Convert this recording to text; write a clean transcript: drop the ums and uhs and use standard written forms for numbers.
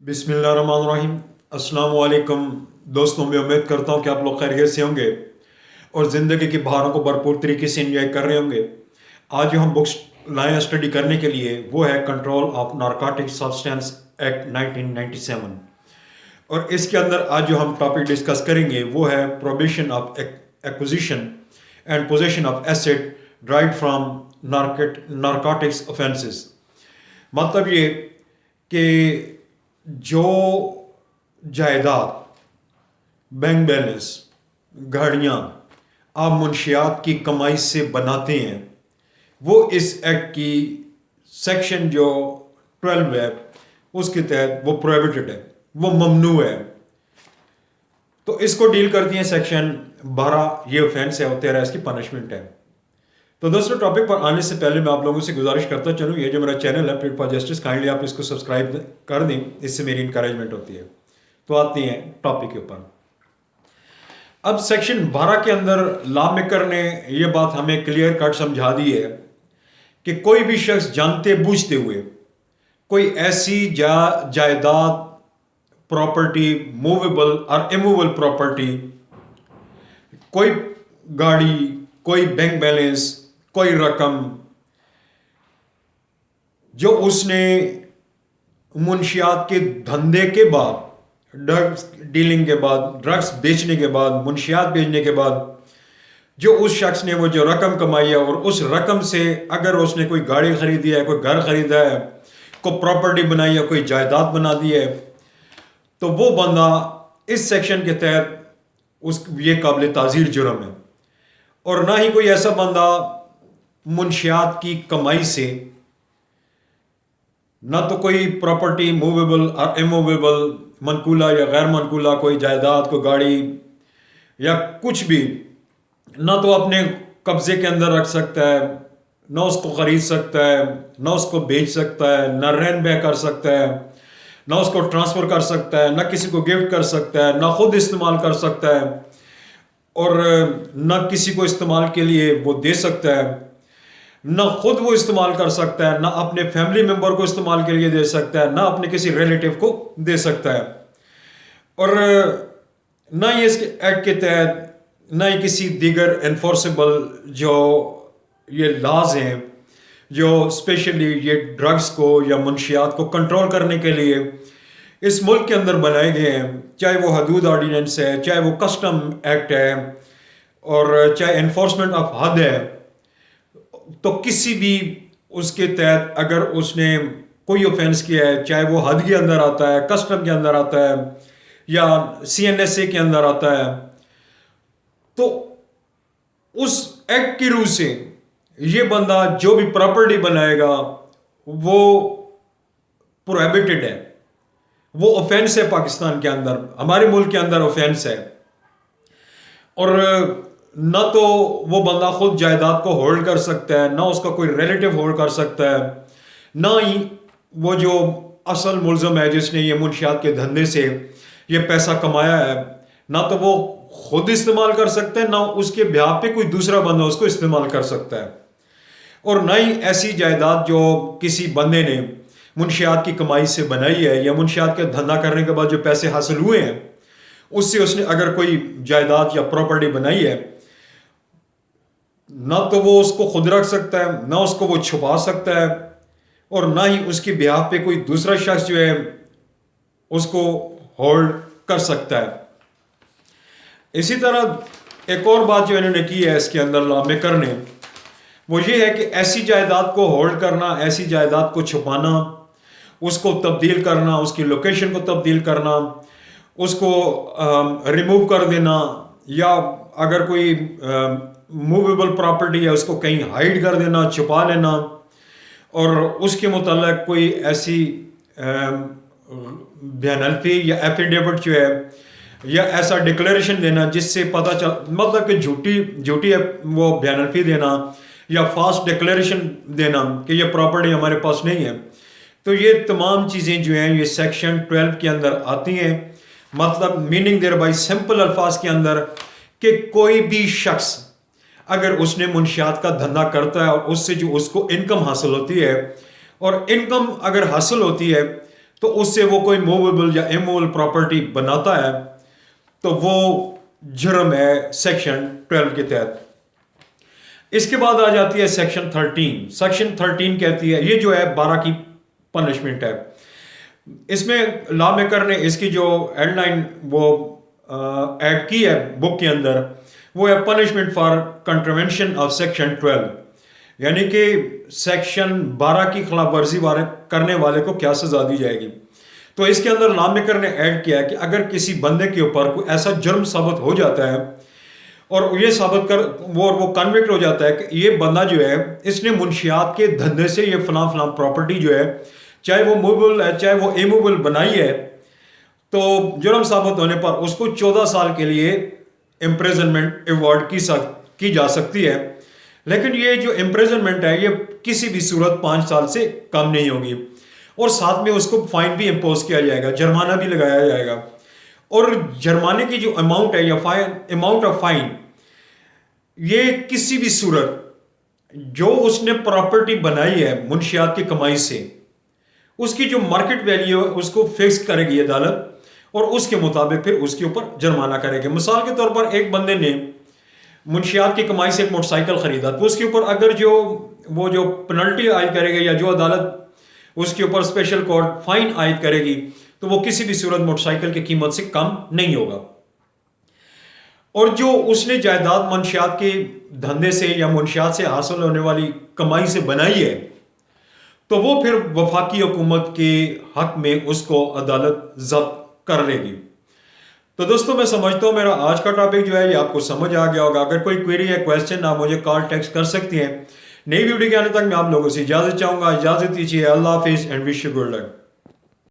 बिस्मिल्लाहिर्रहमानिर्रहीम। अस्सलाम वालेकुम दोस्तों, मैं उम्मीद करता हूँ कि आप लोग खैरियत से होंगे और ज़िंदगी की बहारों को भरपूर तरीके से एंजॉय कर रहे होंगे। आज जो हम बुक्स लाए हैं स्टडी करने के लिए वो है control of narcotic substance act 1997। और इसके अंदर आज जो हम टॉपिक डिस्कस करेंगे वो है prohibition of acquisition and possession of asset derived from narcotics offences. मतलब ये कि जो जायदाद, बैंक बैलेंस, गाड़ियाँ आप मुंशियात की कमाई से बनाते हैं वो इस एक्ट की सेक्शन जो 12 है उसके तहत वो प्रोहिबिटेड है, वो ममनू है। तो इसको डील करती हैं सेक्शन 12। ये ऑफेंस है और 13 इसकी पनिशमेंट है। तो दोस्तों, टॉपिक पर आने से पहले मैं आप लोगों से गुजारिश करता चलूँ, ये जो मेरा चैनल है प्लेट फॉर जस्टिस, काइंडली आप इसको सब्सक्राइब कर दें, इससे मेरी इंकरेजमेंट होती है। तो आते हैं टॉपिक के ऊपर। अब सेक्शन 12 के अंदर लॉ मेकर ने यह बात हमें क्लियर कट समझा दी है कि कोई भी शख्स जानते बूझते हुए कोई ऐसी जायदाद, प्रॉपर्टी, मूवेबल और इमूवेबल प्रॉपर्टी, कोई गाड़ी, कोई बैंक बैलेंस, कोई रकम जो उसने मुंशियात के धंधे के बाद, ड्रग्स डीलिंग के बाद, ड्रग्स बेचने के बाद, मुंशियात बेचने के बाद जो उस शख्स ने वो जो रकम कमाई है और उस रकम से अगर उसने कोई गाड़ी खरीदी है, कोई घर खरीदा है, कोई प्रॉपर्टी बनाई है, कोई जायदाद बना दी है, तो वो बंदा इस सेक्शन के तहत ये काबिल ताज़ीर जुर्म है। और ना ही कोई ऐसा बंदा मुंशियात की कमाई से, ना तो कोई प्रॉपर्टी मूवेबल और इमूवेबल, मनकूला या गैर मनकूला, कोई जायदाद, कोई गाड़ी या कुछ भी, ना तो अपने कब्जे के अंदर रख सकता है, ना उसको खरीद सकता है, ना उसको बेच सकता है, ना रहन बह कर सकता है, ना उसको ट्रांसफ़र कर सकता है, ना किसी को गिफ्ट कर सकता है, ना खुद इस्तेमाल कर सकता है और ना किसी को इस्तेमाल के लिए वो दे सकता है, ना खुद वो इस्तेमाल कर सकता है, ना अपने फैमिली मेंबर को इस्तेमाल के लिए दे सकता है, ना अपने किसी रिलेटिव को दे सकता है। और ना ही इसके एक्ट के तहत ना ही किसी दीगर एनफोर्सेबल जो ये लॉज हैं जो स्पेशली ये ड्रग्स को या मुंशियात को कंट्रोल करने के लिए इस मुल्क के अंदर बनाए गए हैं, चाहे वो हदूद ऑर्डिनेंस है, चाहे वो कस्टम एक्ट है और चाहे एनफोर्समेंट ऑफ हद है, तो किसी भी उसके तहत अगर उसने कोई ऑफेंस किया है, चाहे वो हद के अंदर आता है, कस्टम के अंदर आता है या CNSA के अंदर आता है, तो उस एक्ट की रूह से ये बंदा जो भी प्रॉपर्टी बनाएगा वो प्रोहिबिटेड है, वो ऑफेंस है। पाकिस्तान के अंदर, हमारे मुल्क के अंदर ऑफेंस है। और ना तो वो बंदा खुद जायदाद को होल्ड कर सकता है, ना उसका कोई रिलेटिव होल्ड कर सकता है, ना ही वो जो असल मुल्ज़म है जिसने ये मुंशियात के धंधे से ये पैसा कमाया है, ना तो वो खुद इस्तेमाल कर सकता है, ना उसके ब्याह पे कोई दूसरा बंदा उसको इस्तेमाल कर सकता है। और ना ही ऐसी जायदाद जो किसी बंदे ने मुंशियात की कमाई से बनाई है या मुंशियात का धंधा करने के बाद जो पैसे हासिल हुए हैं उससे उसने अगर कोई जायदाद या प्रॉपर्टी बनाई है, ना तो वो उसको खुद रख सकता है, ना उसको वो छुपा सकता है और ना ही उसके ब्याह पे कोई दूसरा शख्स जो है उसको होल्ड कर सकता है। इसी तरह एक और बात जो इन्होंने की है इसके अंदर लॉ मेकर ने, वो ये है कि ऐसी जायदाद को होल्ड करना, ऐसी जायदाद को छुपाना, उसको तब्दील करना, उसकी लोकेशन को तब्दील करना, उसको रिमूव कर देना, या अगर कोई मूवेबल प्रॉपर्टी है उसको कहीं हाइड कर देना, छुपा लेना, और उसके मुताल्लिक कोई ऐसी बयानल्फी या एफिडेविट जो है या ऐसा डिक्लेरेशन देना जिससे पता चल, मतलब कि झूठी वो बयानल्फी देना या फास्ट डिक्लेरेशन देना कि ये प्रॉपर्टी हमारे पास नहीं है। तो ये तमाम चीज़ें जो हैं ये सेक्शन 12 के अंदर आती हैं। मतलब मीनिंग देयर बाय सिंपल अल्फाज के अंदर कि कोई भी शख्स अगर उसने मुंशियात का धंधा करता है और उससे जो उसको इनकम हासिल होती है, और इनकम अगर हासिल होती है تو اس سے وہ کوئی موویبل یا اموویبل پراپرٹی بناتا ہے تو وہ جرم ہے سیکشن 12 کے تحت۔ اس کے بعد آ جاتی ہے سیکشن 13۔ سیکشن 13 کہتی ہے، یہ جو ہے 12 کی پنشمنٹ ہے۔ اس میں لا میکر نے اس کی جو ہیڈ لائن وہ ایڈ کی ہے بک کے اندر، وہ ہے پنشمنٹ فار کنٹروینشن آف سیکشن 12، یعنی کہ سیکشن 12 کی خلاف ورزی کرنے والے کو کیا سزا دی جائے گی۔ تو اس کے اندر لا میکر نے ایڈ کیا ہے کہ اگر کسی بندے کے اوپر کوئی ایسا جرم ثابت ہو جاتا ہے اور یہ ثابت کر وہ کنوکٹ ہو جاتا ہے کہ یہ بندہ جو ہے اس نے منشیات کے دھندے سے یہ فلاں فلاں پراپرٹی جو ہے چاہے وہ موویبل ہے چاہے وہ اموویبل بنائی ہے، تو جرم ثابت ہونے پر اس کو 14 سال کے لیے امپریزنمنٹ ایوارڈ کی جا سکتی ہے، لیکن یہ جو امپریزنمنٹ ہے یہ کسی بھی صورت 5 سال سے کم نہیں ہوگی، اور ساتھ میں اس کو فائن بھی امپوز کیا جائے گا، جرمانہ بھی لگایا جائے گا۔ اور جرمانے کی جو اماؤنٹ ہے یا اماؤنٹ آف فائن، یہ کسی بھی صورت جو اس نے پراپرٹی بنائی ہے منشیات کی کمائی سے، اس کی جو مارکیٹ ویلیو ہے اس کو فکس کرے گی عدالت، اور اس کے مطابق پھر اس کے اوپر جرمانہ کرے گی۔ مثال کے طور پر ایک بندے نے منشیات کی کمائی سے ایک موٹر سائیکل خریدا، تو اس کے اوپر اگر وہ جو پینلٹی عائد کرے گا یا جو عدالت اس کے اوپر اسپیشل کورٹ فائن عائد کرے گی، تو وہ کسی بھی صورت موٹر سائیکل کی قیمت سے کم نہیں ہوگا۔ اور جو اس نے جائیداد منشیات کے دھندے سے یا منشیات سے حاصل ہونے والی کمائی سے بنائی ہے، تو وہ پھر وفاقی حکومت کے حق میں اس کو عدالت ضبط کر لے گی۔ تو دوستوں میں سمجھتا ہوں میرا آج کا ٹاپک جو ہے یہ آپ کو سمجھ آ گیا ہوگا۔ اگر کوئی کوئری ہے کویسچن آپ مجھے کال ٹیکسٹ کر سکتی ہیں۔ نئی ویڈیو کے آنے تک میں آپ لوگوں سے اجازت چاہوں گا۔ اجازت دیجیے، اللہ حافظ and wish you good luck.